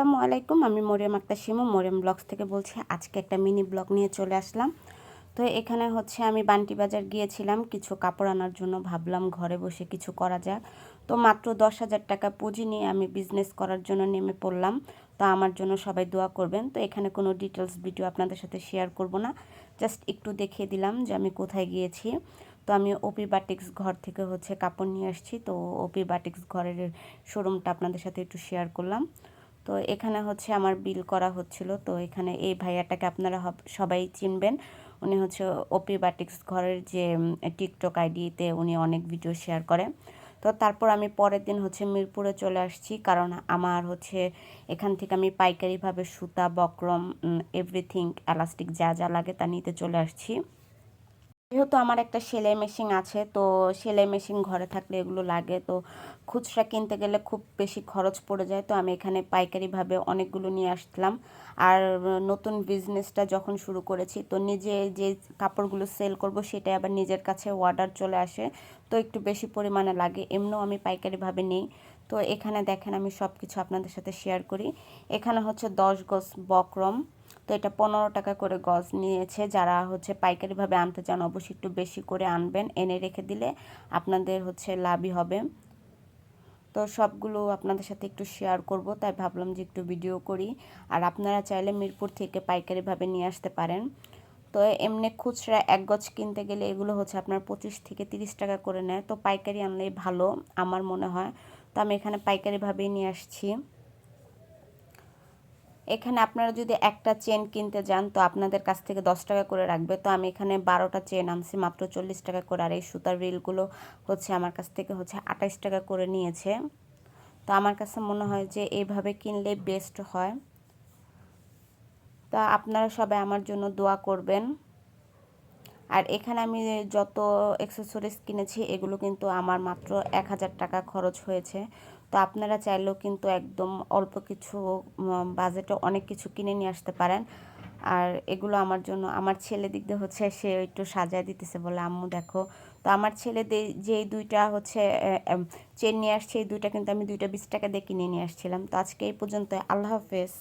আসসালামু আলাইকুম। আমি মরিয়ম আক্তার শিমু মরিয়ম ব্লগস থেকে বলছি। আজকে একটা মিনি ব্লগ নিয়ে চলে আসলাম। তো এখানে হচ্ছে আমি বান্টি বাজার গিয়েছিলাম কিছু কাপড় আনার জন্য। ভাবলাম ঘরে বসে কিছু করা যাক। তো মাত্র 10,000 টাকা পুঁজি নিয়ে আমি বিজনেস করার জন্য নেমে পড়লাম। তো আমার জন্য সবাই দোয়া করবেন। তো এখানে কোনো ডিটেলস ভিডিও আপনাদের সাথে শেয়ার করব না, জাস্ট একটু দেখিয়ে দিলাম যে আমি কোথায় গিয়েছি। তো আমি ওপি বাটিক্স ঘর থেকে হচ্ছে কাপড় নিয়ে আসছি। তো ওপি বাটিক্স ঘরের শোরুমটা আপনাদের সাথে একটু শেয়ার করলাম। তো এখানে হচ্ছে আমার বিল করা হচ্ছিল। তো এখানে এই ভাইয়াটাকে আপনারা সবাই চিনবেন। উনি হচ্ছে ওপি বাটিক্স ঘরের যে টিকটক আইডিতে উনি অনেক ভিডিও শেয়ার করে। তো তারপর আমি পরের দিন হচ্ছে মিরপুরে চলে আসছি, কারণ আমার হচ্ছে এখান থেকে আমি পাইকারিভাবে সুতা, বক্রম, এভরিথিং, এলাস্টিক যা যা লাগে তা নিতে চলে আসছি। যেহেতু আমার একটা সেলাই মেশিন আছে, তো সেলাই মেশিন ঘরে থাকলে এগুলো লাগে। তো খুচরা কিনতে গেলে খুব বেশি খরচ পড়ে যায়। তো আমি এখানে পাইকারিভাবে অনেকগুলো নিয়ে আসলাম। আর নতুন বিজনেসটা যখন শুরু করেছি, তো নিজে যে কাপড়গুলো সেল করব সেটাই আবার নিজের কাছে অর্ডার চলে আসে। তো একটু বেশি পরিমাণে লাগে, এমনিও আমি পাইকারিভাবে নিই। তো এখানে দেখেন আমি সব কিছু আপনাদের সাথে শেয়ার করি। এখানে হচ্ছে 10 গজ বক্রম। তো এটা 15 টাকা করে গজ নিয়েছে। যারা হচ্ছে পাইকারিভাবে আনতে চান অবশ্যই একটু বেশি করে আনবেন, এনে রেখে দিলে আপনাদের হচ্ছে লাভই হবে। তো সবগুলো আপনাদের সাথে একটু শেয়ার করব, তাই ভাবলাম যে একটু ভিডিও করি। আর আপনারা চাইলে মিরপুর থেকে পাইকারিভাবে নিয়ে আসতে পারেন। তো এমনি খুচরা 1 গজ কিনতে গেলে এগুলো হচ্ছে আপনার 25 থেকে 30 টাকা করে নেয়। তো পাইকারি আনলেই ভালো আমার মনে হয়। তো আমি এখানে পাইকারিভাবেই নিয়ে আসছি। এখানে আপনারা যদি একটা চেন কিনতে যান তো আপনাদের কাছ থেকে 10 টাকা করে রাখবে। তো আমি এখানে 12টা চেন আনছি মাত্র 40 টাকা করে। আর এই সুতার রিলগুলো হচ্ছে আমার কাছ থেকে হচ্ছে 28 টাকা করে নিয়েছে। তো আমার কাছে মনে হয় যে এইভাবে কিনলে বেস্ট হয়। তা আপনারা সবাই আমার জন্য দোয়া করবেন। আর এখানে আমি যত অ্যাক্সেসরিজ কিনেছি এগুলো কিন্তু আমার মাত্র 1000 টাকা খরচ হয়েছে। তো আপনারা চাইলেও কিন্তু একদম অল্প কিছু বাজেটে অনেক কিছু কিনে নিয়ে আসতে পারেন। আর এগুলো আমার জন্য আমার ছেলে দিক দিয়ে হচ্ছে সে একটু সাজায় দিতেছে, বলে আম্মু দেখো। তো আমার ছেলে যেই দুইটা হচ্ছে চেন নিয়ে আসছে, এই দুইটা কিন্তু আমি 2টা 20 টাকা দিয়ে কিনে নিয়ে আসছিলাম। তো আজকে এই পর্যন্ত, আল্লাহ হাফেজ।